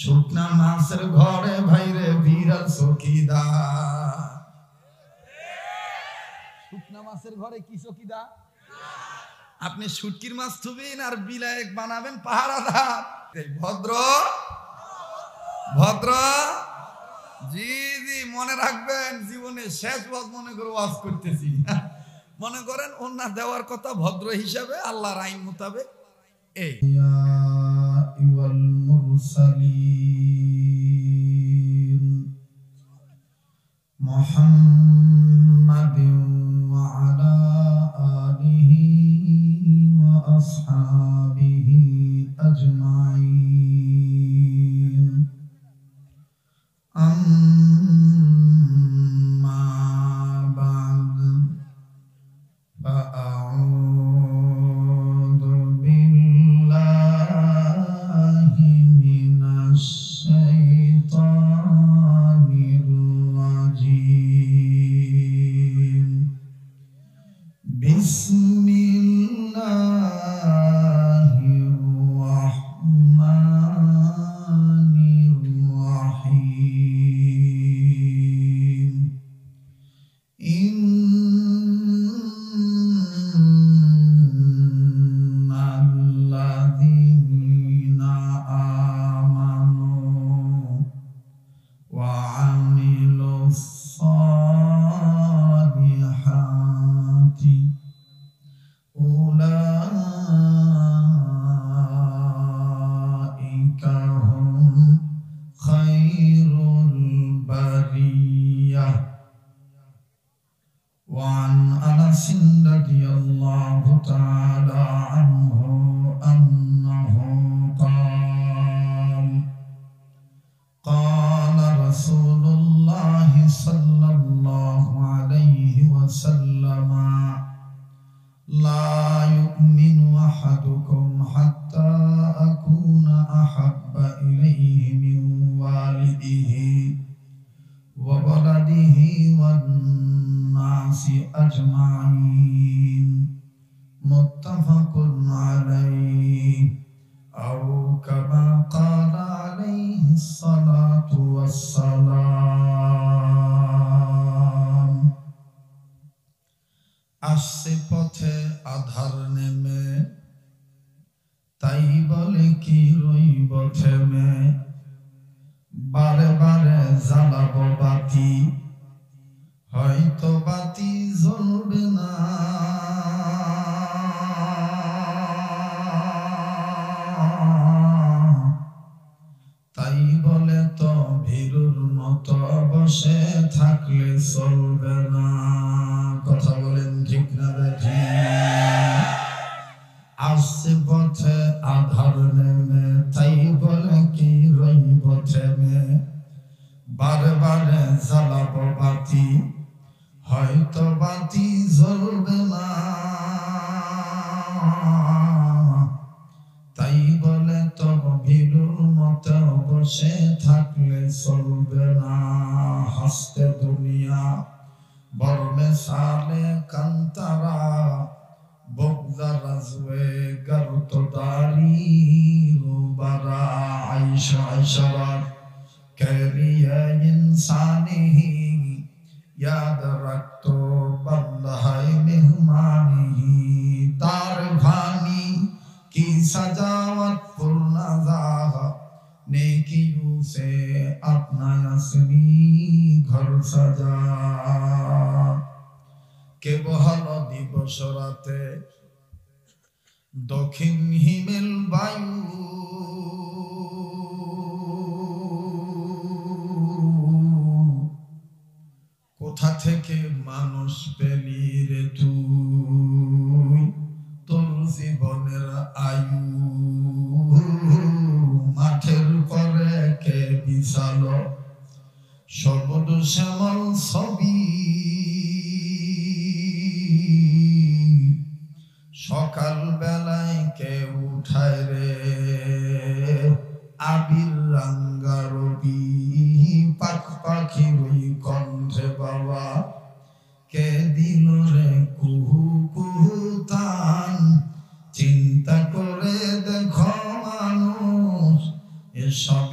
শুকনা মাছের ঘরে ভাইরে বিড়াল চকিদার। শুকনা মাছের ঘরে কি চকিদার? আপনি শুটকির মাছ থুবেন আর বিলায় বানাবেন পাহারাদার। ভদ্র ভদ্র জি জি মনে রাখবেন, জীবনে শেষ ওয়াজ মনে করে ওয়াজ করতেছি। মনে করেন ওনা দেওয়ার কথা ভদ্র হিসাবে আল্লাহর আইন মোতাবেক। এই ওয়াল মুরসালিন মুহাম্মাদিন ওয়া আলা আলিহি ওয়া আসহাবিহি আজমাইন। আম্মা বা'দ ফাআউযু বিল্লাহি মিনাশ শাইতানির রাজীম। বিসমিল্লাহির রাহমানির রাহিম। ইন্নাল্লাযীনা আমানু ওয়া আমিলুস সালিহাতি উলাইকা হুম খায়রুল বারিয়াহ। وعن أنس رضي الله تعالى عنه أنه قال قال رسول الله صلى الله عليه وسلم لا يؤمن أحدكم حتى أكون أحب إليه من والده وولده والناس أجمعين متفق عليه أو كما قال عليه الصلاة والسلام। আসছে পথে আধার নেমে, তাই বলে কি রইব থেমে, বারে বারে জ্বালাবো বাতি, হয়তো বাতি জ্বলবে না। তাই বলে তো ভীরুর মতো বসে থাকলে চলবে না। কথা বলেন ঠিক না বেঠি? আসছে পথে আধার নেমে, তাই বলে কি রইব থেমে, বারে বারে জ্বালাবো বাতি, হয়তো বাতি জ্বলবে না। তাই বলে তো ভীরুর মতো বসে থাকলে চলবে না। হাসতে দুনিয়া বর্মে সালে কান্তারা, বগদা রাজওয়ে গর্ত দারি রুবারা। আয়েশা ইশারাত করিয়ে ইনসানি याद रखतो बंदा है मेहमानी। तार भानी की सजावत पुरनज़ाह, नेकियों से अपना असली घर सजा। के बहल दिवस राते दक्षिण हिमेल बायु, কোথা থেকে মানুষ পেলি রে তুই, তোর জীবনের আয়ু। মাঠের পরে কে বিছালো সবুজ শ্যামল ছবি, সকাল বেলায় কে উঠায় রে আবির রাঙ্গা রবি। পাখ পাখির ওই কণ্ঠে বাবা কে দিল রে কুহু কুহু তান। চিন্তা করে দেখো মানুষ এসব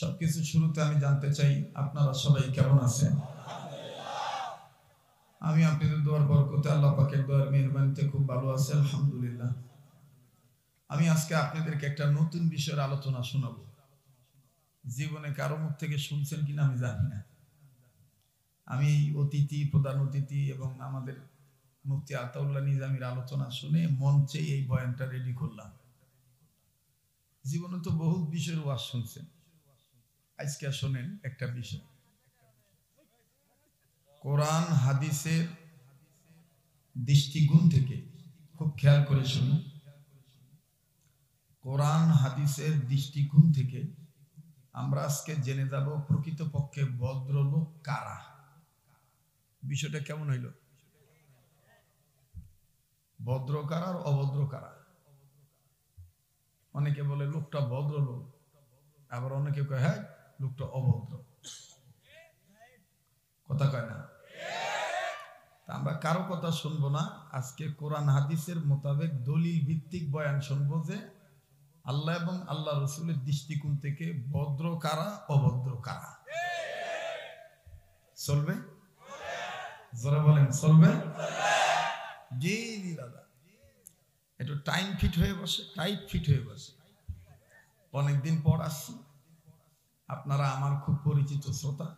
সবকিছু শুরুতে আমি জানতে চাই আপনারা সবাই কেমন আছেন। আমি আপনাদের দোয়ার বরকতে আল্লাহ পাকের দোয়ার মেহেরবানিতে খুব ভালো আছি, আলহামদুলিল্লাহ। আমি আজকে আপনাদেরকে একটা নতুন বিষয়ের আলোচনা শোনাবো। জীবনে কারো মুখ থেকে শুনছেন কিনা আমি জানি না। আমি অতিথি, প্রধান অতিথি এবং আমাদের মুফতি আতাউল্লাহ নিজামীর আলোচনা শুনে মঞ্চে এই বয়ানটা রেডি করলাম। জীবনে তো বহুত বিষয়ের ওয়াজ শুনছেন, আজকে শোনেন একটা বিষয়। কোরআন হাদিসের দৃষ্টিকোণ থেকে খুব খেয়াল করে শুনি। কোরআন হাদিসের দৃষ্টিকোণ থেকে আমরা আজকে জেনে যাব প্রকৃতপক্ষে ভদ্রলোক কারা। বিষয়টা কেমন হইল? ভদ্র কারা আর অভদ্র কারা? অনেকে বলে লোকটা ভদ্রলোক, আবার অনেকে কয় হ্যাঁ লোকটা অভদ্র। কথা কয় না? আমরা কারো কথা শুনবো না। আজকে কোরআন হাদিসের মোতাবেক দলিল ভিত্তিক বয়ান শুনবো যে আল্লাহ এবং আল্লাহ রসুলের দৃষ্টিকোণ থেকে ভদ্র কারা, অভদ্র কারা। চলবে? জোরে বলেন চলবে? জি জি দাদা, একটু টাইম ফিট হয়ে বসে, টাইট ফিট হয়ে বসে। অনেকদিন পর আসছি, আপনারা আমার খুব পরিচিত শ্রোতা।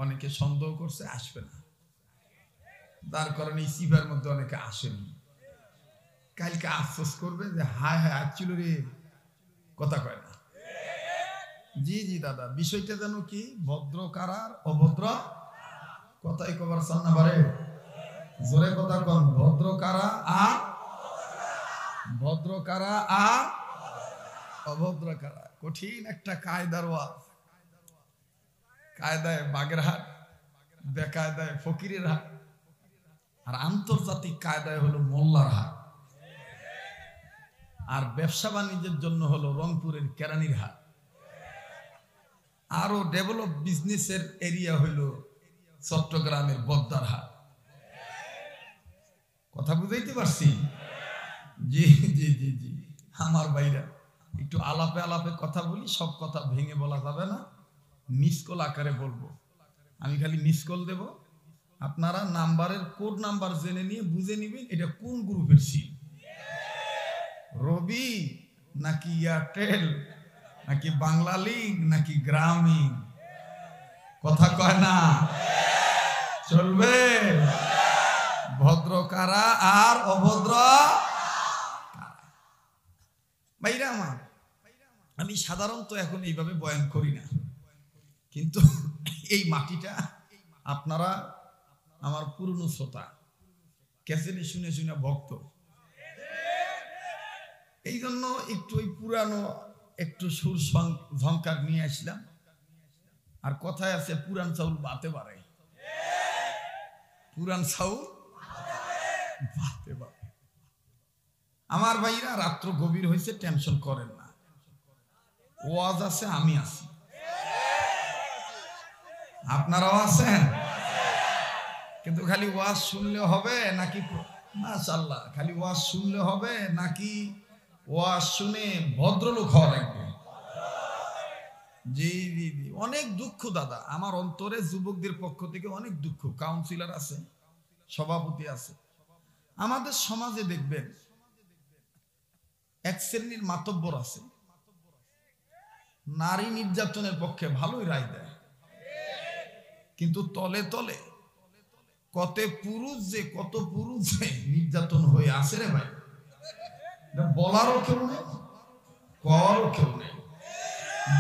অনেকে সন্দেহ করছে আসবে না, যার কারণে এই সিভার মধ্যে অনেকে আসেনি। কালকে আফসোস করবে যে হায় হায় আসছিল রে, কথা কয় না। জি জি দাদা, বিষয়টা যেন কি ভদ্র কারার অভদ্র। কথাই কবার চান না বারে, জোরে কথা কন। ভদ্র কারা আর ভদ্র কারা আর অভদ্র কারা। কঠিন একটা কায়দার ওয়াজ। কায়দায় বাগের হাট, বেকায়দায় ফকিরের হাট, আর আন্তর্জাতিক কায়দায় হলো মোল্লার হাট, আর ব্যবসা বাণিজ্যের জন্য হলো রংপুরের কেরানির হাট, আরো ডেভেলপ বিজনেসের এরিয়া হইলো চট্টগ্রামের বদ্দার হাট। কথা বুঝাইতে পারছি? জি জি জি জি আমার ভাইরা, একটু আলাপে আলাপে কথা বলি। সব কথা ভেঙে বলা যাবে না, মিস কল আকারে বলবো। আমি খালি মিস কল দেব, আপনারা নাম্বারের কোড নাম্বার জেনে নিয়ে বুঝে নিবেন এটা কোন গ্রুপের সিম। রবি নাকি এয়ারটেল নাকি বাংলা লিঙ্ক নাকি গ্রামীণ। কথা কয় না? চলবে? ভদ্র কারা আর অভদ্র কারা। ভাইরা আমার, আমি সাধারণত এখন এইভাবে বয়ান করি না, কিন্তু এই মাটিটা আপনারা আমার পুরনো শ্রোতা, ক্যাসেটে শুনে শুনে ভক্ত, এই জন্য একটু ওই পুরানো একটু সুর ঝংকার নিয়ে আসলাম। আর কথায় আছে পুরান চাউল বাতে পারে, পুরান চাউল বাতে পারে। আমার ভাইরা, রাত্র গভীর হয়েছে, টেনশন করেন না। ওয়াজ আছে, আমি আছি, আপনারাও আছেন। কিন্তু খালি ওয়াজ শুনলে হবে নাকি? মাশাআল্লাহ, খালি ওয়াজ শুনলে হবে নাকি ওয়াজ শুনে ভদ্রলোক হওয়া লাগবে? জি জি জি, অনেক দুঃখ দাদা আমার অন্তরে, যুবকদের পক্ষ থেকে অনেক দুঃখ। কাউন্সিলর আছে, সভাপতি আছে, আমাদের সমাজে দেখবেন এক শ্রেণীর মাতব্বর আছে, নারী নির্যাতনের পক্ষে ভালোই রায় দেয়, কিন্তু তলে তলে কত পুরুষ যে নির্যাতন হয়ে আসে রে ভাই, বলারও কেউ নেই, কওয়ারও কেউ নেই।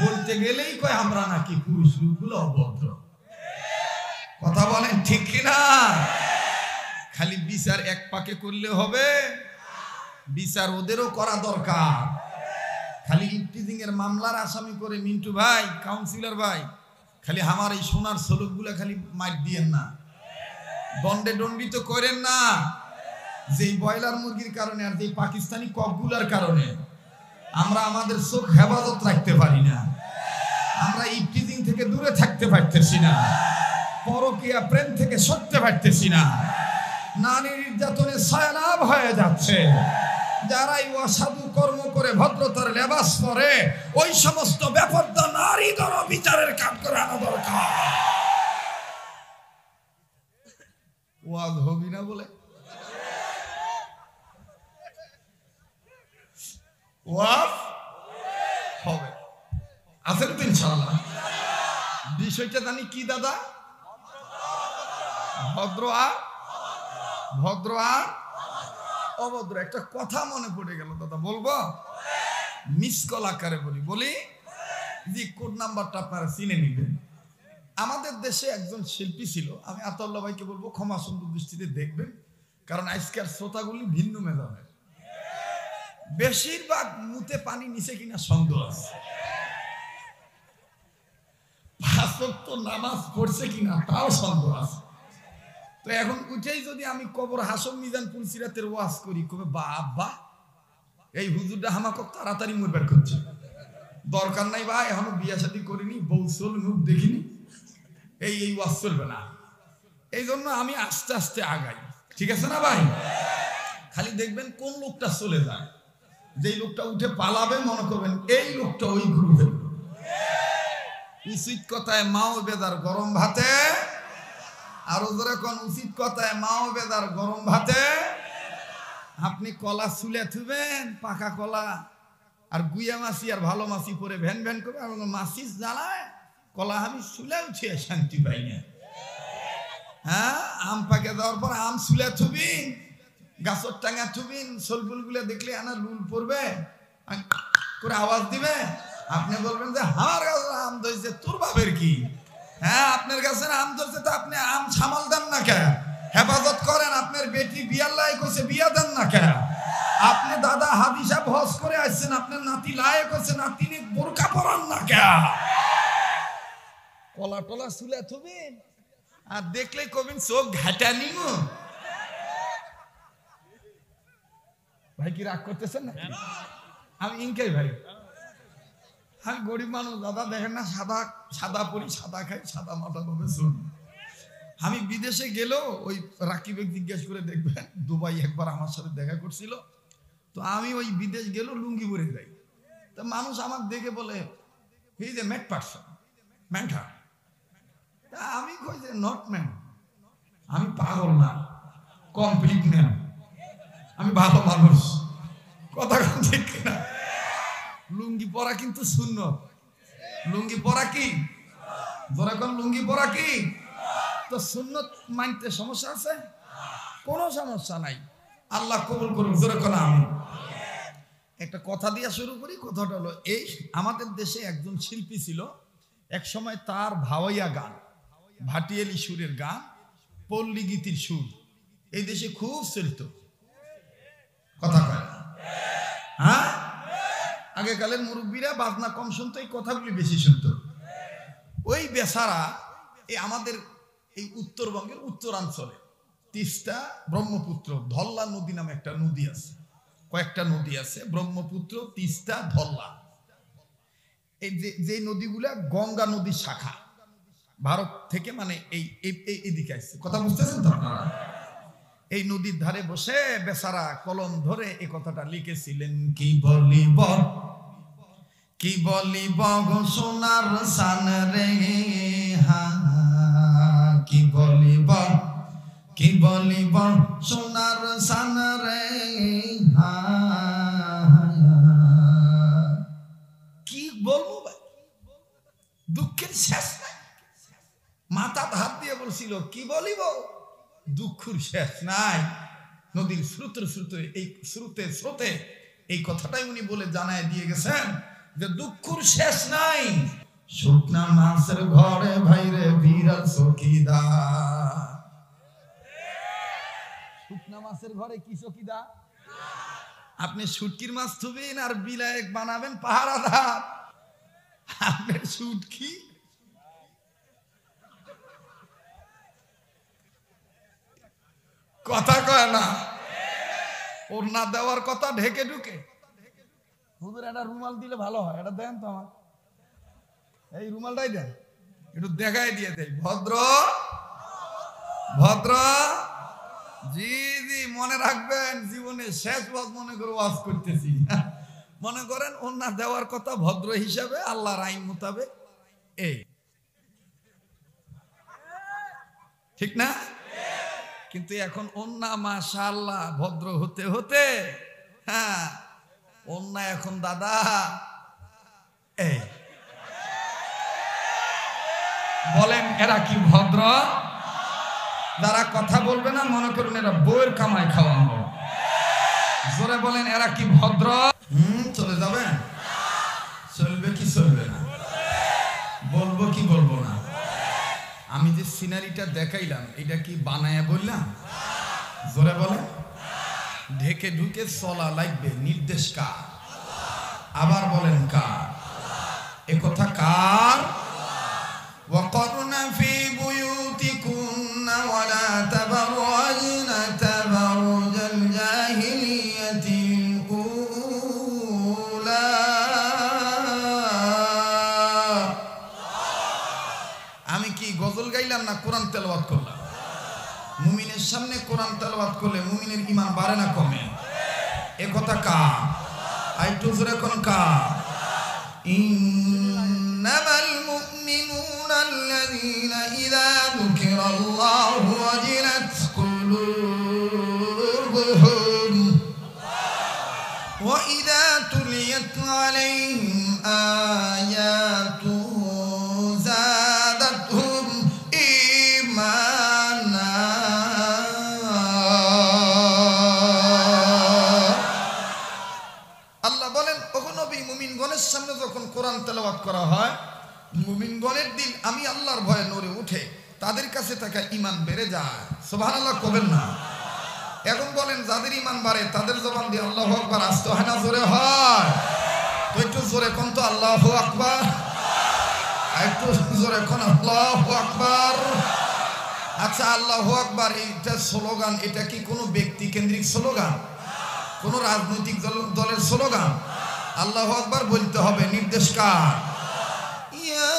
বলতে গেলেই কয় আমরা নাকি পুরুষ লোকগুলো অভদ্র। কথা বলেন ঠিক কিনা? খালি বিচার এক পাকে করলে হবে? বিচার ওদেরও করা দরকার। খালি ইফটিজিং এর মামলার আসামি করে মিন্টু ভাই, কাউন্সিলর ভাই, খালি আমার এই সোনার সলুকগুলা খালি মাইর দিয়েন না, দণ্ডে দণ্ডিত করেন না। যেই ব্রয়লার মুরগির কারণে আর যেই পাকিস্তানি ককগুলার কারণে আমরা আমাদের চোখ হেফাজত রাখতে পারি না, আমরা ইফটিজিং থেকে দূরে থাকতে পারতেছি না, পরকীয়া প্রেম থেকে সরতে পারতেছি না, নারী নির্যাতনে ছায়ালাভ হয়ে যাচ্ছে। যারা এই অসাধু কর্ম করে ভদ্রতার লেবাস পরে, ওই সমস্ত বেপরদা না তরবারি ধরো, বিচারের কাজ করানো দরকার। ওয়াজ হবি না বলে ওয়াজ হবে, আছেন তো ইনশাআল্লাহ। বিষয়টা জানি কি দাদা? ভদ্র আর অভদ্র। একটা কথা মনে পড়ে গেল দাদা, বলবো? মিস কল আকারে বলি জি, কোড নাম্বারটা আপনারা চিনে নিবেন। আমাদের দেশে একজন শিল্পী ছিল, আমি আতাউল্লাহ ভাইকে বলবো ক্ষমা সুন্দর দৃষ্টিতে দেখবেন, কারণ আজকের শ্রোতাগুলি ভিন্ন মেধাবের, বেশিরভাগ মুতে পানি নিচে কিনা সন্দেহ আছে, 5 ওয়াক্ত নামাজ পড়ছে কিনা তাও সন্দেহ আছে। তো এখন উঠেই যদি আমি কবর হাসম মিজান পুলসিরাতের ওয়াজ করি, কবে বাবা এই হুজুরটা আমাকে তাড়াতাড়ি মরবার করছে, দরকার নাই ভাই, এখনো বিয়া শাদী করিনি, বউ চল মুখ দেখিনি, এই ওয়াজ চলবে না। এই জন্য আমি আস্তে আস্তে আগাই, ঠিক আছে না ভাই? খালি দেখবেন কোন লোকটা চলে যায়, যেই লোকটা উঠে পালাবে মনে করবেন এই লোকটা ওই গ্রুপের। উচিত কথায় মাও বেদার গরম ভাতে, আরো ধরে কোন উচিত কথায় মাও বেদার গরম ভাতে। আপনি কলা চুলে থুবেন, পাকা কলা আর গুইয়া মাছি আর ভালো মাছি পরে ভ্যান ভ্যান করবে, আর মাছি জ্বালায় কলা আমি চুলে উঠিয়ে শান্তি পাই না। হ্যাঁ, আম পাকে দেওয়ার পর আম চুলে থুবিন, গাছর টাঙা থুবিন, সলফুল গুলো দেখলে আনা লুল পড়বে করে আওয়াজ দিবে, আপনি বলবেন যে আমার গাছের আম ধরেছে, তোর বাপের কি? হ্যাঁ, আপনার গাছের আম ধরছে তো আপনি আম সামাল দেন না কেন? হেফাজত করেন, আপনার বেটি বিয়ার লায়ক হয়েছে, বিয়া দেন না কেন? আপনি দাদা হাদিসা হজ করে আসছেন, আপনার নাতি লায়ক হয়েছে, নাতিনি বোরকা পরান না কেন? কলা টলা চুলে থুবেন আর দেখলে কবেন চোখ ঘাটা নিম। ভাই কি রাগ করতেছেন না? আমি ইনকাই ভাই, আমি গরিব মানুষ দাদা, দেখেন না সাদা সাদা পরি, সাদা খাই, সাদা মাথা ভাবে চলি। আমি বিদেশে গেলেও ওই রাকিবে জিজ্ঞেস করে দেখবেন, দুবাই একবার আমার সাথে দেখা করছিল, তো আমি ওই বিদেশ গেলেও লুঙ্গি পরে যাই। তা মানুষ আমার দেখে বলে he is a mad person, ম্যানটা। তা আমি কই যে নট ম্যান, আমি পাগল না, কমপ্লিট ম্যান, আমি ভালো মানুষ। কথা ঠিক না? লুঙ্গি পরা কিন্তু সুন্নত। লুঙ্গি পরা কি? ধরে কোন লুঙ্গি পরা কি? তো সুন্নত মানতে সমস্যা আছে? কোনো সমস্যা নাই, আল্লাহ কবুল করুন। ধরে কোন আমি একটা কথা দিয়ে শুরু করি। কথাটা হলো এই, আমাদের দেশে একজন শিল্পী ছিল, এক সময় তার ভাওয়াইয়া গান, ভাটিয়ালি সুরের গান, পল্লী গীতির সুর এই দেশে খুব চলিত। কথা কয় হ্যাঁ, আগেকালের মুরব্বীরা বাজনা কম শুনতো, এই কথাগুলি বেশি শুনতো। ওই বেচারা এই আমাদের এই উত্তরবঙ্গের উত্তরাঞ্চলে তিস্তা, ব্রহ্মপুত্র, ধল্লা নদী নামে একটা নদী আছে, কয়েকটা নদী আছে, ব্রহ্মপুত্র, তিস্তা, ধল্লা, এই যে নদীগুলা গঙ্গা নদীর শাখা, ভারত থেকে মানে এইদিকে আসছে। কথা বুঝতেছেন তো আপনারা? এই নদীর ধারে বসে বেচারা কলম ধরে এই কথাটা লিখেছিলেন। কি বলিব গো সোনার সান রে, কি বলিব সোনার সান রে, কি বলবো ভাই, দুঃখের শেষ নাই। মাথা হাত দিয়ে বলছিল কি বলিব, দুঃখের শেষ নাই। নদীর স্রোতে এই কথাটাই উনি বলে জানায় দিয়ে গেছেন যে দুঃখের শেষ নাই। শুকনা মাছের ঘরে ভাইরে বিড়াল চকিদার। শুকনা মাছের ঘরে কি চকিদার? আপনি শুটকির মাছ থুবেন আর বিলায়েক বানাবেন পাহারাদার। আপনার শুটকি কথা কয় না, ওর না দেওয়ার কথা ঢেকে ঢুকে। হুজুর একটা রুমাল দিলে ভালো হয়, এটা দেন তো আমার, এই রুমালটাই দেন, একটু দেখাই দিয়ে দেয়। ভদ্র জি জি, মনে রাখবেন জীবনে শেষ ওয়াজ মনে করে ওয়াজ করতেছি। মনে করেন ওর না দেওয়ার কথা ভদ্র হিসাবে আল্লাহর আইন মোতাবেক এই ঠিক না? কিন্তু এখন ওন্না মাশাআল্লাহ ভদ্র হতে হতে হ্যাঁ ওন্না এখন দাদা এই বলেন এরা কি ভদ্র? যারা কথা বলবে না মনে করুন এরা বইয়ের কামাই খাওয়ানো। জোরে বলেন এরা কি ভদ্র? চলে যাবেন? চলবে কি চলবে না? বলবো কি বলবো না? আমি যে সিনারিটা দেখাইলাম এটা কি বানায়া বললাম? জোরে বলেন। ঢেকে ঢুকে চলা লাগবে, নির্দেশ কার? আবার বলেন কার? এ কথা কার? وقرن في بيوتكن ولا تبرجن تبرج الجاهلية الأولى আমি কি গজল গাইলাম না কোরআন তেলাওয়াত করলাম? মুমিনের সামনে কোরআন তেলাওয়াত করলে মুমিনের ঈমান বাড়ে না কমে? এ কথা কার? আইটু জোরে কোন কার? ইন্নামাল মুমিনুনা আল্লাযীনা ইযা যুকিরাল্লাহু ওয়াজিলাত কুলুবুহুম ওয়া ইযা তুলিয়াত আলাইহিম আয়াতুহু যাদাতহুম ঈমানা। আল্লাহ বলেন ওগো নবী মুমিনগণের সামনে যখন কোরআন তেলাওয়াত করা হয় মুমিনগণের দিল আমি আল্লাহর ভয়ে নড়ে উঠে, তাদের কাছে থাকা ঈমান বেড়ে যায়। সুবহানাল্লাহ কবেন না? এখন বলেন যাদের ঈমান বাড়ে তাদের জবান দিয়ে আল্লাহু আকবার আসতে হয় না জোরে হয়? তো একটু জোরে কোন তো আল্লাহু আকবার, একটু জোরে কোন আল্লাহু আকবার। আচ্ছা আল্লাহু আকবার এটা স্লোগান, এটা কি কোনো ব্যক্তি কেন্দ্রিক স্লোগান? কোন রাজনৈতিক দলের স্লোগান? আল্লাহু আকবার বলতে হবে, নির্দেশ কার? ইয়া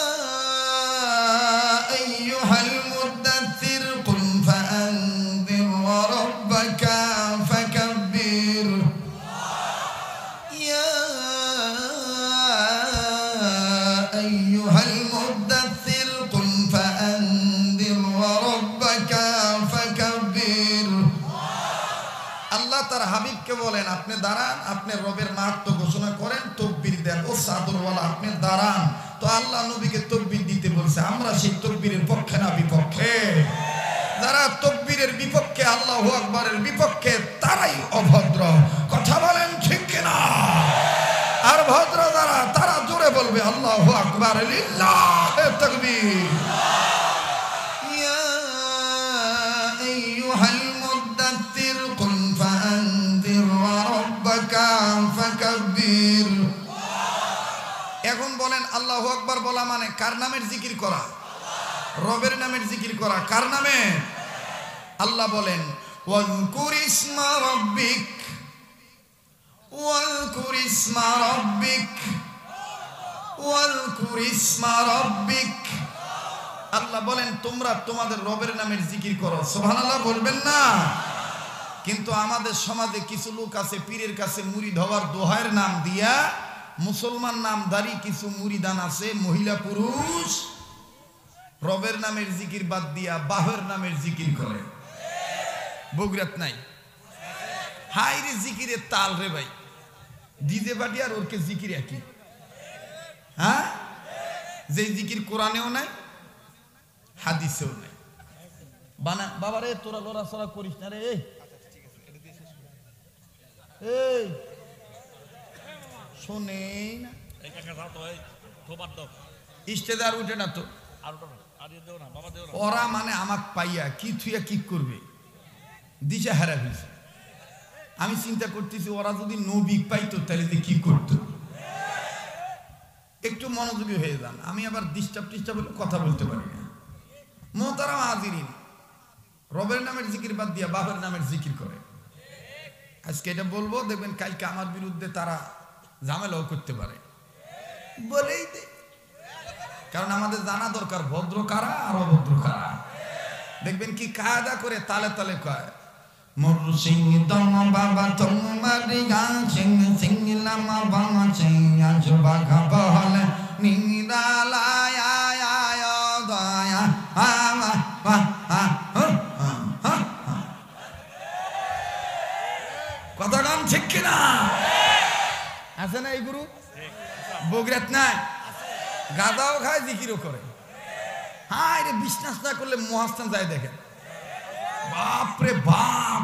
আইয়ুহাল মুদাথথির কুম ফাআনযির ওয়া রাব্বাকা ফাকাব্বির। ইয়া আইয়ুহাল মুদাথথির কুম ফাআনযির ওয়া রাব্বাকা ফাকাব্বির। আল্লাহ তার হাবিবকে বলেন আপনি দাঁড়ান, আপনি রবের মাহাত্ম্য ঘোষণা করেন, তাকবীর দেন। ও চাদরওয়ালা আপনি দাঁড়ান। তো আল্লাহ নবীকে তাকবীর দিতে বলছে, আমরা সেই তাকবীরের পক্ষে না বিপক্ষে? যারা তাকবীরের বিপক্ষে, আল্লাহু আকবারের বিপক্ষে, তারাই অভদ্র। কথা বলেন ঠিক কিনা? আর ভদ্র যারা, তারা জোরে বলবে আল্লাহু আকবার, লিল্লাহি তাকবীর। ইয়া আইয়ুহাল মুদাথথির কুম ফাআনযির ওয়া রাব্বাকা ফাকাব্বির। এখন বলেন আল্লাহু আকবার বলা মানে কার নামের জিকির করা? রবের নামের জিকির করা। কার নামে? আল্লাহ বলেন ওয়াযকুর ইসমা রাব্বিক ওয়াযকুর ইসমা রাব্বিক ওয়াযকুর ইসমা রাব্বিক। আল্লাহ বলেন তোমরা তোমাদের রবের নামের জিকির করো। সুবহানাল্লাহ বলবেন না? কিন্তু আমাদের সমাজে কিছু লোক আছে পীরের কাছে মুরিদ হওয়ার দোহাইয়ের নাম দিয়া, মুসলমান নামধারী কিছু মুরিদান আছে মহিলা পুরুষ, রবের নামের জিকির বাদ দিয়া বাহের নামের জিকির করে। বগুড়াত নাই? হাই রে জিকিরের তাল রে ভাই, ডিজে বাটি আর ওরকে জিকির একই। হ্যাঁ, যে জিকির কোরআনেও নাই হাদিসেও নাই। বানা বাবারে তোরা লড়াচড়া করিস না রে। এই শোনেই না, ইস্তেদার উঠে না তো। ওরা মানে আমাকে পাইয়া কি থুইয়া কি করবে, দিশা হারা হয়েছে। আমি চিন্তা করতেছি ওরা যদি নবী পাইতো তাহলে কি করতো। একটু মনোযোগী হয়ে যান। আমি আবার ডিস্টার্ব কথা বলতে পারি না। মোহতারাম হাজিরিন, রবের নামের জিকির বাদ দিয়া বাবার নামের জিকির করে। আজকে এটা বলবো, দেখবেন কালকে আমার বিরুদ্ধে তারা ঝামেলাও করতে পারে। বলেই দে, কারণ আমাদের জানা দরকার ভদ্র কারা আর অভদ্র কারা। দেখবেন কি কায়দা করে তালে তালে কয়, মুর্শিদম বাবা তোমার গান সিং সিংলাম বাবা সিং আজ বাঘা বহলে নিরালায়া বগুড়াত নাই? গাঁজাও খায়, জিকিরও করে। হ্যাঁ, এটা বিশ্বাস না করলে মহাস্থান যায় দেখেন। বাপরে বাপ,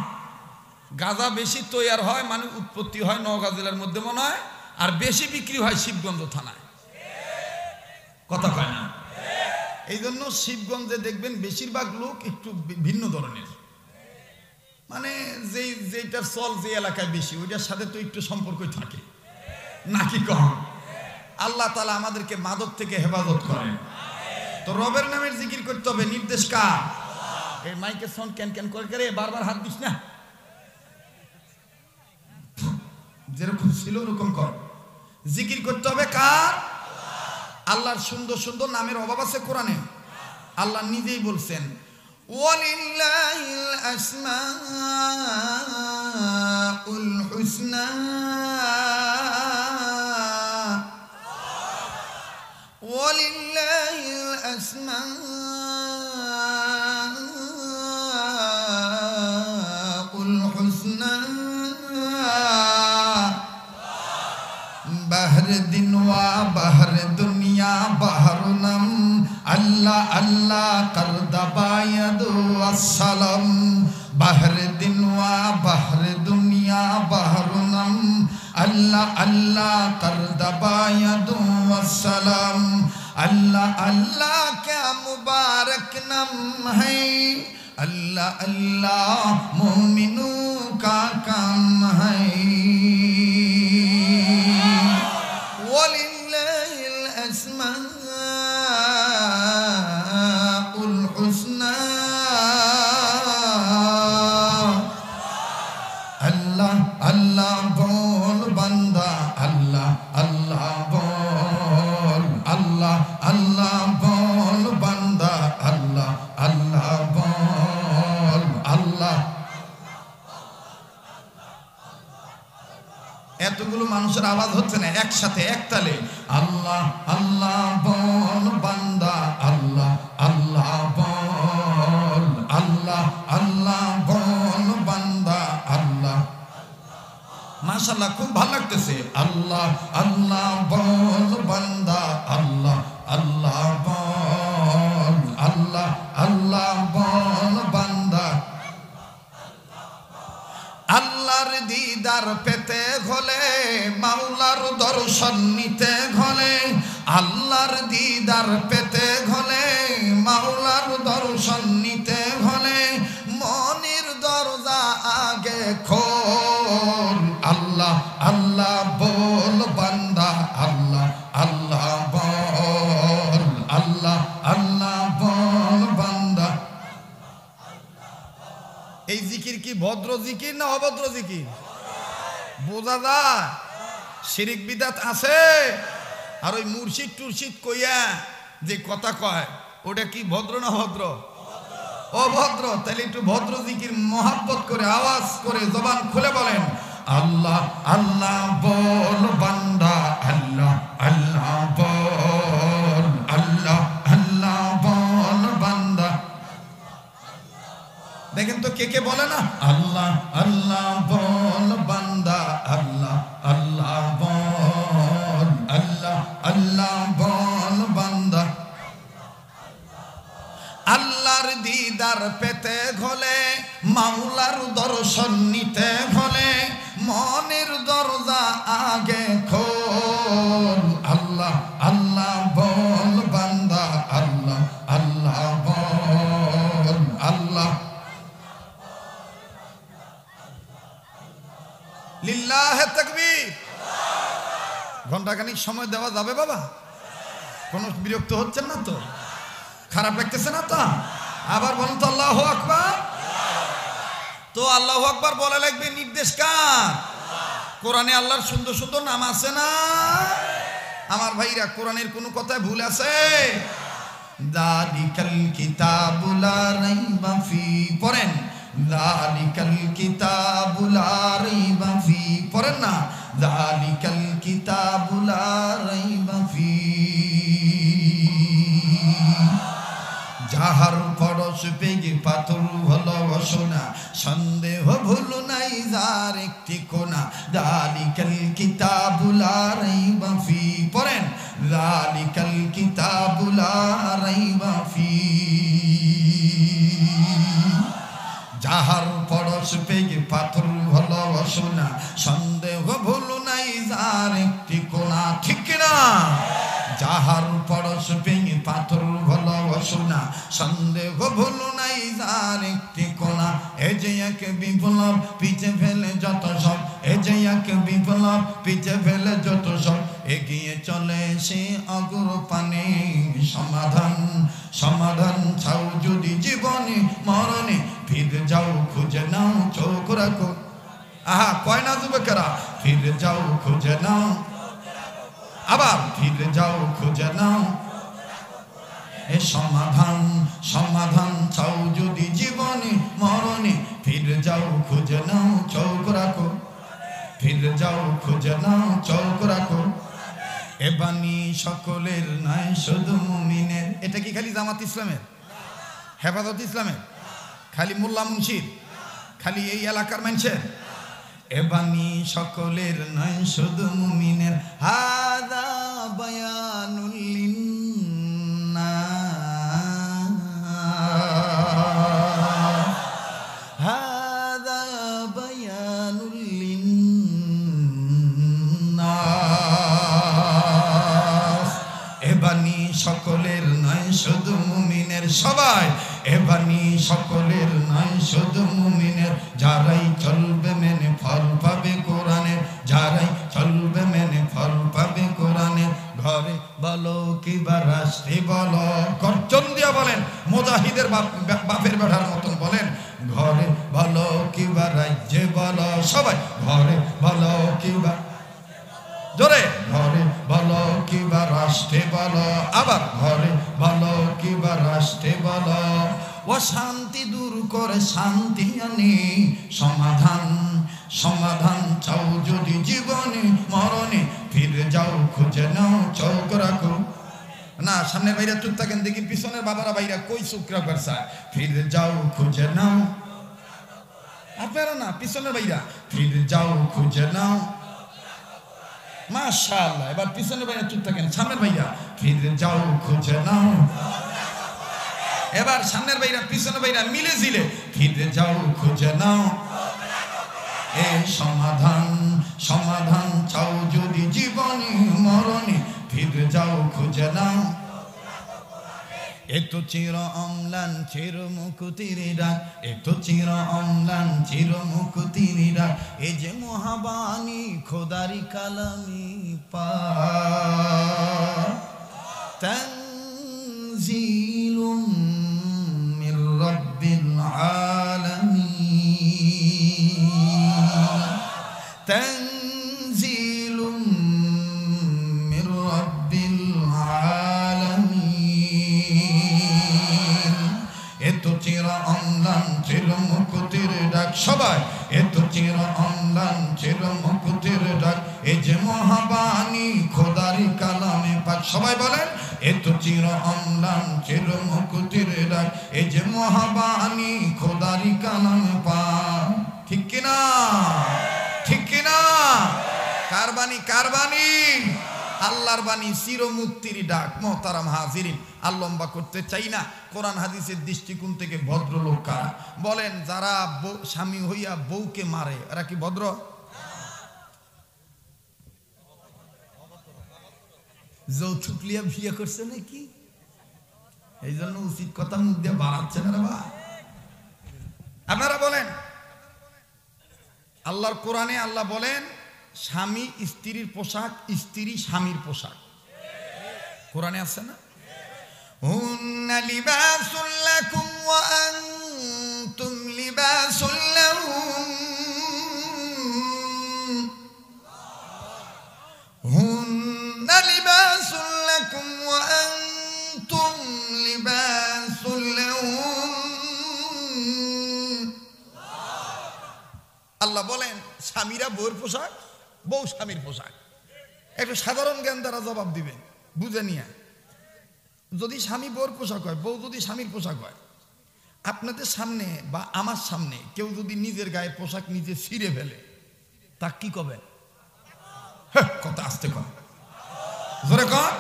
গাঁজা বেশি তৈয়ার হয় মানে উৎপত্তি হয় নওগাঁ জেলার মধ্যে মনে হয়, আর বেশি বিক্রি হয় শিবগঞ্জ থানায়। কথা কয় না? এই জন্য শিবগঞ্জে দেখবেন বেশিরভাগ লোক একটু ভিন্ন ধরনের, মানে যেটার চল যে এলাকায় বেশি ওইটার সাথে তো একটু সম্পর্কই থাকে নাকি কম? আল্লাহ তাআলা আমাদেরকে মাদক থেকে হেফাজত করেন। তো রবের নামের জিকির করতে হবে, নির্দেশ কার? এই মাইকের সাউন্ড ক্যান ক্যান করে বারবার হাত দিস না, যেরকম ছিল ওরকম কর। জিকির করতে হবে কার? আল্লাহর সুন্দর সুন্দর নামের অভাব আছে কোরআনে? আল্লাহ নিজেই বলছেন, ওয়ালিল্লাহিল আসমাউল হুসনা, ওয়ালিল্লাহিল আসমাউল হুসনা বাহর দিন ওয়া বাহর দুনিয়া বাহরুনাম আল্লাহ আল্লাহ করদাবায়াদু আসসালাম। বাহর দিন ওয়া বাহর দুনিয়া বাহরুনাম আল্লাহ আল্লাহ করদাবায়াদু আসসালাম। अल्लाह अल्लाह क्या मुबारक नाम है, अल्लाह अल्लाह मोमिनों का काम है। वलिल्लाहिल अस्माउल हुस्ना, अल्लाह अल्लाह बोल बंदा, अल्लाह अल्लाह बोल, अल्लाह अल्लाह बोल बंदा, अल्लाह अल्लाह बोल, अल्लाह। এতগুলো মানুষের আওয়াজ হচ্ছে না একসাথে একতালে, আল্লাহ আল্লাহ বল বান্দা, আল্লাহ আল্লাহ বল, আল্লাহ আল্লাহ বল বান্দা, আল্লাহ। মাশাআল্লাহ, খুব ভালো লাগতেছে। আল্লাহ আল্লাহ বল বান্দা, আল্লাহ আল্লাহ বল, আল্লাহ আল্লাহ বল বান্দা। আল্লাহর দিদার পেতে হলে, মাওলার দর্শন নিতে হলে, আল্লাহর দিদার পেতে হলে, মাওলার দর্শন নিতে হলে, মনের দরজা আগে খোল, আল্লাহ আল্লাহ বল বান্দা, আল্লাহ আল্লাহ বল, আল্লাহ আল্লাহ বল বান্দা। এই জিকির কি ভদ্র জিকির না অভদ্র জিকির? বোঝা যায়? শিরিক বিদাত আছে। আর ওই মুর্শিদ টুর্শিদ কইয়া যে কথা কয় ওটা কি ভদ্র না ভদ্র? অভদ্র। তাহলে একটু ভদ্র জিকির মহাব্বত করে আওয়াজ করে জবান খুলে বলেন, আল্লাহ আল্লাহ বল বান্দা, আল্লাহ আল্লাহ বল, আল্লাহ আল্লাহ বল বান্দা। দেখেন তো কে কে বলে না, আল্লাহ আল্লাহ বল বান্দা, আল্লাহ আল্লাহ বল, আল্লাহ আল্লাহ বল বান্দা। আল্লাহর দিদার পেতে হলে, মাওলার দর্শন নিতে হলে, মনের দরজা আগে খোল, আল্লাহ আল্লাহ বল বান্দা, আল্লাহ আল্লাহ বল, আল্লাহ। লিল্লাহে তাকবীর। ঘন্টাখানিক সময় দেওয়া যাবে বাবা? কোন বিরক্ত হচ্ছেন না তো? খারাপ লাগতেছে না তো? আবার বলুন তো আল্লাহু আকবার। তো আল্লাহু আকবার বলা লাগবে, নির্দেশ কার? কোরআনে আল্লাহর সুন্দর সুন্দর নাম আছে না? আমার ভাইরা, কোরআনের কোন কথায় ভুল আছে? যালিকাল কিতাবু লা রাইবা ফি, পড়েন যালিকাল কিতাবু লা রাইবা ফি, পড়েন না যালিকাল কিতাবু লা রাইবা ফি। যাহার পরশ পেগে পাথর হলো অসনা, সন্দেহ ভুল নাই যার একটি কোনা, যালিকাল কিতাবু লা রাইবা ফি, পড়েন যালিকাল কিতাবু লা রাইবা ফী যাহার পরশ পেয়ে পাথর ভালোবাসো না সন্দেহ ভুল নাই যার একটি কোনা ঠিক না যাহার পরশ পেয়ে পাথর ভালোবাসো না সন্দেহ ভুল নাই যার একটি কোনা এ যে এক বিপ্লব পিছে ফেলে যত সব এ যে এক বিপ্লব পিছে ফেলে যত সব এগিয়ে চলে সে অগ্রপানে সমাধান সমাধান চাও যদি জীবনে মরণে ফিরে যাও খুঁজে নাও চোখ রাখো আহা কয় না যুবকেরা ফিরে যাও খুঁজে নাও আবার ফিরে যাও খুঁজে নাও এ সমাধান সমাধান চাও যদি জীবনে মরণে ফিরে যাও খুঁজে নাও চোখ রাখো ফিরে যাও খুঁজে নাও চোখ রাখো এ বাণী সকলের নয় শুধু মুমিনের এটা কি খালি জামাত ইসলামের হেফাজত ইসলামের খালি মোল্লা মুন্সির খালি এই এলাকার মানুষের এ বাণী সকলের নয় শুধু মুমিনের হাদা বায়ানুল লিন্নাস হাদা বায়ানুল লিন্নাস এ বাণী সকলের নয় শুধু মুমিনের সবাই এ বাণী সকলের নয় শুধু মুমিনের যারাই চলবে মেনে ফল পাবে কোরআনের যারাই চলবে মেনে ফল পাবে কোরআনের ঘরে বলো কিবা রাষ্ট্রে বলো গর্জন দিয়া বলেন মুজাহিদের বাপের বেটার মতন বলেন ঘরে বলো কিবা রাজ্যে বলো সবাই ঘরে বলো কিবা জোরে ঘরে বলো কিবা রাষ্ট্রে বলো আবার ঘরে বলো কিবা রাষ্ট্রে বলো ও শান্তি দূর করে শান্তি আনে সমাধান সমাধান চাও যদি জীবনে মরণে ফিরে যাও খুঁজে নাও চোখ রাখো না সামনের বাইরে চুপ থাকেন দেখি পিছনের বাবারা বাইরা কই চোখ রাখবার চায় ফিরে যাও খুঁজে নাও আপনারা না পিছনের বাইরা ফিরে যাও খুঁজে নাও মাশাআল্লাহ এবার পিছনের বাইরে চুপ থাকেন সামনের বাইরা ফিরে যাও খুঁজে নাও এবার সামনের বাইরা পিছনের বাইরা মিলে জিলে ফিরে যাও খুঁজে নাও এই সমাধান সমাধান চাও যদি জীবনে মরণে ফিরে যাও খুঁজে নাও এত চির অম্লান চির মুকুতির ডাক এত চির অম্লান চির মুকুতির ডাক এ যে মহাবাণী খোদারি কালামি পা তানজিলুম মির রাব্বিল আলামিন তানজিলুম মির রাব্বিল আলামিন এত চির অম্লান চির মুকুতির ডাক সবাই এত চির অম্লান চির মুকুতির ডাক এ যে মহাবাণী খোদারি কালামে পাক সবাই বলেন এত চির অম্লান চির মুকুতির ডাক এ যে মহাবাণী খোদারি কালামে পাক ঠিক কিনা ঠিক কিনা কার বাণী কার বাণী আল্লাহর বাণী চির মুক্তির ডাক মোহতারাম হাজিরিন আর লম্বা করতে চাই না কোরআন হাদিসের দৃষ্টিকোণ থেকে ভদ্রলোক কারা বলেন যারা স্বামী হইয়া বউকে মারে এরা কি ভদ্র যৌতুক লিয়া বিয়ে করছে নাকি এই জন্য উচিত কথা মুখ দিয়ে বাড়াচ্ছে না রে বা আপনারা বলেন আল্লাহর কোরআনে আল্লাহ বলেন স্বামী স্ত্রীর পোশাক স্ত্রী স্বামীর পোশাক কোরআনে আছে না হুন্না লিবাসুল লাকুম ওয়া আনতুম লিবাসুল লাহুম হুন্না লিবাসুল লাকুম ওয়া আনতুম লিবাসুল লাহুম আল্লাহ বলেন স্বামীরা বউর পোশাক বউ স্বামীর পোশাক একটু সাধারণ জ্ঞান দ্বারা জবাব দিবেন বুঝে নিয়ে যদি স্বামী বউর পোশাক হয় বউ যদি স্বামীর পোশাক হয় আপনাদের সামনে বা আমার সামনে কেউ যদি নিজের গায়ে পোশাক নিজে ছিঁড়ে ফেলে তা কি কবেন কথা আসতে কর জোরে কর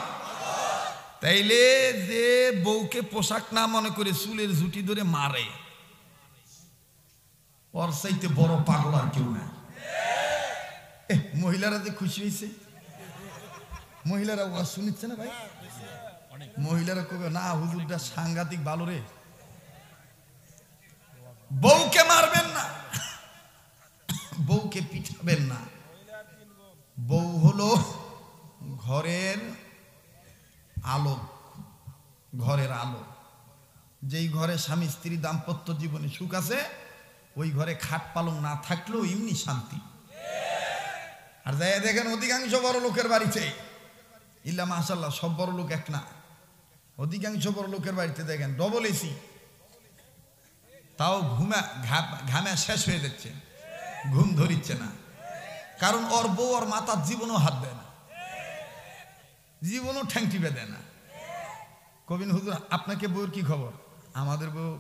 তাইলে যে বউকে পোশাক না মনে করে চুলের ঝুটি ধরে মারে, ওর চাইতে বড় পাগল আর কেউ না। মহিলারা যে খুশি হয়েছে, মহিলারা ওয়াজ শুনিচ্ছে না ভাই, মহিলারা কবে না হুজুরটা সাংঘাতিক ভালো রে। বউকে মারবেন না, বউকে পিটাবেন না। বউ হলো ঘরের আলো, ঘরের আলো। যেই ঘরে স্বামী স্ত্রী দাম্পত্য জীবনে সুখ আছে, ওই ঘরে খাট পালং না থাকলেও এমনি শান্তি। আর যাই দেখেন অধিকাংশ বড় লোকের বাড়িতে, ইল্লা মাশাআল্লাহ সব বড় লোক এক না, অধিকাংশ বড় লোকের বাড়িতে দেখেন ডবল এসি, তাও ঘামে শেষ হয়ে যাচ্ছে, ঘুম ধরিচ্ছে না। কারণ ওর বউ ওর মাথার জীবনও হাত দেয় না, জীবনও ঠ্যাং টিপে দেয় না। কবিন হুজুর আপনাকে বউর কি খবর? আমাদের বউ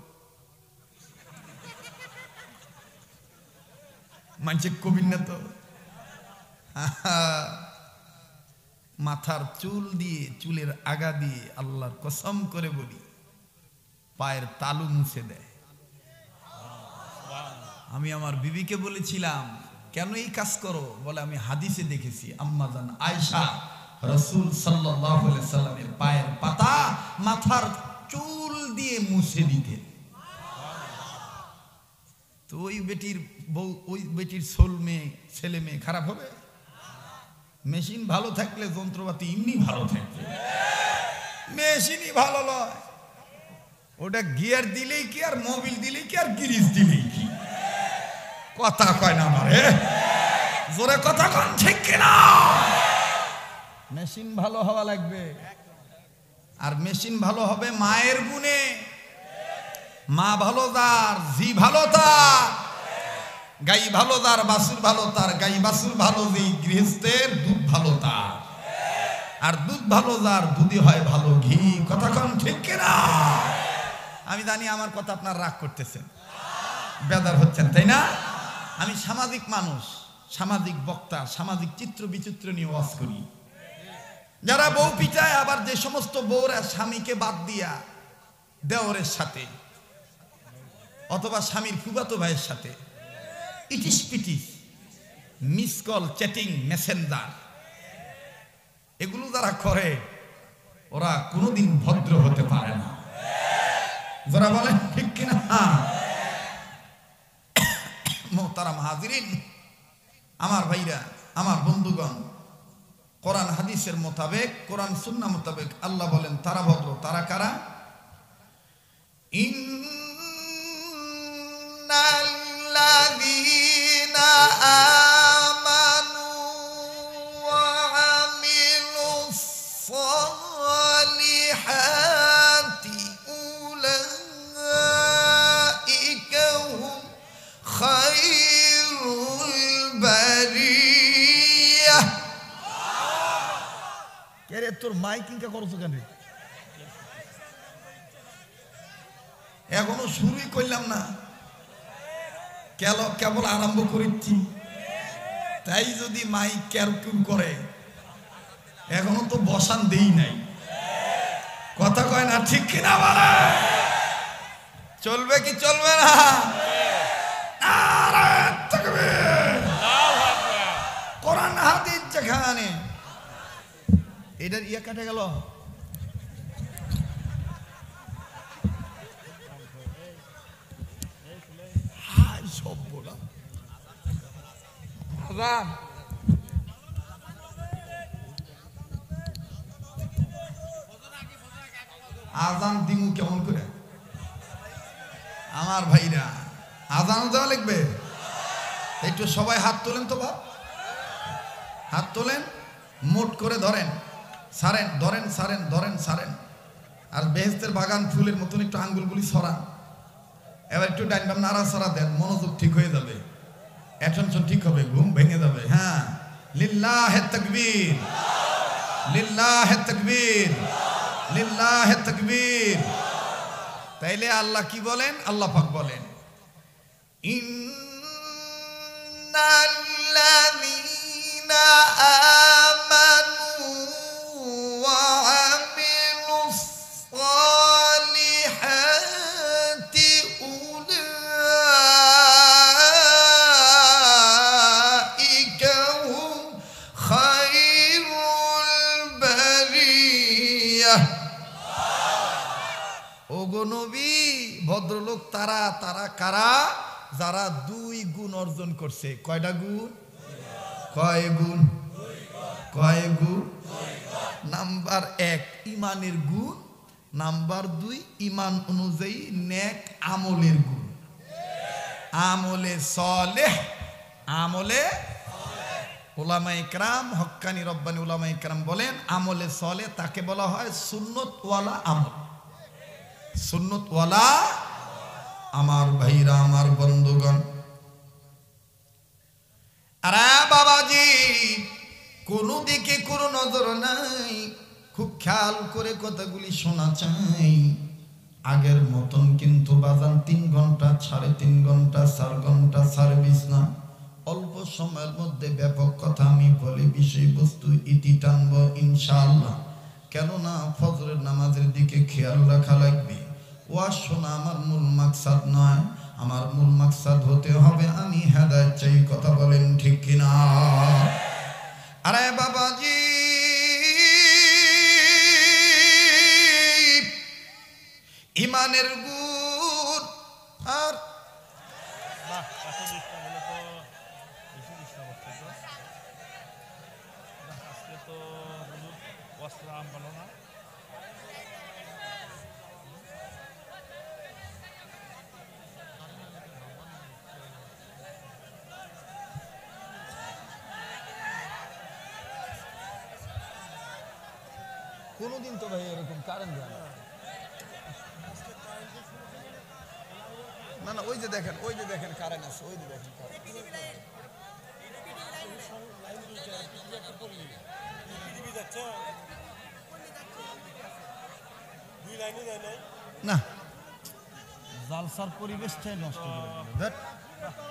মানছে কবিন না তো, মাথার চুল দিয়ে, চুলের আগা দিয়ে আল্লাহর কসম করে বলি পায়ের তালু মুছে দেয়। আমি আমার বিবিকে বলেছিলাম কেন এই কাজ করো, বলে আমি হাদিসে দেখেছি আম্মা জান আয়েশা রাসূল সাল্লাল্লাহু আলাইহি সাল্লামের পায়ের পাতা মাথার চুল দিয়ে মুছে দিতেন। তো ওই বেটির বউ, ওই বেটির ছেলে মেয়ে খারাপ হবে? মেশিন ভালো থাকলে যন্ত্রপাতি এমনি ভালো থাকবে, মেশিনই ভালো নয়। ওটা গিয়ার দিলেই কি আর মোবিল দিলেই কি আর গিরিজ দিলেই কি, কথা কয় না আমারে, জোরে কথা কন ঠিক কিনা? মেশিন ভালো হওয়া লাগবে, আর মেশিন ভালো হবে মায়ের গুণে। মা ভালো তার, জি ভালো তার, গাই ভালো তার, বাছুর ভালো তার, গাই বাছুর ভালো যেই গৃহস্থের, দুধ ভালো তার, আর দুধ ভালো যার, দুধই হয় ভালো ঘি। কথা কন ঠিক কিনা? আমি জানি আমার কথা আপনার রাগ করতেছেন, বেদার হচ্ছেন, তাই না? আমি সামাজিক মানুষ, সামাজিক বক্তা, সামাজিক চিত্র বিচিত্র নিয়ে ওয়াজ করি। যারা বউ পিটায়, আবার যে সমস্ত বউরা স্বামীকে বাদ দিয়া দেওরের সাথে অথবা স্বামীর ফুফাতো ভাইয়ের সাথে ইটিস পিটিস, মিস কল, চ্যাটিং, মেসেঞ্জার, এগুলো যারা করে ওরা কোনোদিন ভদ্র হতে পারে না। যারা বলেন ঠিক কিনা? মোহতারাম হাজিরিন, আমার ভাইরা, আমার বন্ধুগণ, কোরআন হাদিসের মোতাবেক, কোরআন সুন্নাহ মোতাবেক আল্লাহ বলেন তারা ভদ্র। তারা কারা? ইন্নাল্লাযীনা আমানু ওয়া আমিলুস সালিহাতি উলাইকা হুম খায়রুল বারিয়াহ। কে রে তোর মাইকিং কা করছ কেন? এখনো শুরুই করলাম না, কেবল আরম্ভ করেছি, তাই যদি মাইক ক্যারকুম করে, এখনো তো বসান দেই নাই। কথা কয় না ঠিক কিনা বলে? চলবে কি চলবে না? কোরআন হাদিস যেখানে, এটার ইয়ে কাটে গেল। আজান দিমু কেমন করে? আমার ভাইরা, আজান দেওয়া লাগবে। একটু সবাই হাত তোলেন তো বাপ, হাত তোলেন, মোট করে ধরেন, সারেন, ধরেন, সারেন, ধরেন, সারেন। আর বেহেশতের বাগান ফুলের মতন একটু আঙ্গুলগুলি সরান। এবার একটু ডাইন বাম নাড়াচাড়া দেন, মনোযোগ ঠিক হয়ে যাবে, অ্যাটেনশন ঠিক হবে, ঘুম ভেঙে যাবে। হ্যাঁ, লিল্লাহে তাকবীর, লিল্লাহে তাকবীর, লিল্লাহে তাকবীর। তাইলে আল্লাহ কি বলেন? আল্লাহ পাক বলেন ইন্নাল্লাযীনা আমানু ওয়া আমিলু ওগো নবী, ভদ্রলোক তারা তারা কারা? যারা 2 গুণ অর্জন করছে। কয়টা গুণ? কয় গুণ? কয় গুণ? নাম্বার 1 ইমানের গুণ, নাম্বার 2 ইমান অনুযায়ী নেক আমলের গুণ। আমলে সালেহ, আমলে উলামায়ে কেরাম, হক্কানি রব্বানি উলামায়ে কেরাম বলেন আমলে সালেহ তাকে বলা হয় সুন্নত ওয়ালা আমল। সুন্নত ওয়ালা। আমার ভাইরা, আমার বন্ধুগণ, আরে বাবাজি, কোন দিকে কোন নজর নাই, খুব খেয়াল করে কথাগুলি শোনা চাই। আগের মতন কিন্তু বাজান 3 ঘন্টা, 3.5 ঘন্টা, 4 ঘন্টা সার্ভিস না। অল্প সময়ের মধ্যে ব্যাপক কথা আমি বলি, বিষয়বস্তু ইতি টানবো ইনশাআল্লাহ। কেননা ফজরের নামাজের দিকে খেয়াল রাখা লাগবে। ওয়াজ শোনা আমার মূল মাকসাদ নয়, আমার মূল মাকসাদ হতে হবে আমি হেদায়েত চাই। কথা বলেন ঠিক কিনা? আরে বাবাজি, ইমানের গুণ আর কোনদিন তো ভাই এরকম কারেন্ট যায় না। না, ওই যে দেখেন, ওই যে দেখেন কারেন্ট আছে, ওই যে দেখেন না, জালসার পরিবেশটাই নষ্ট করে দিল।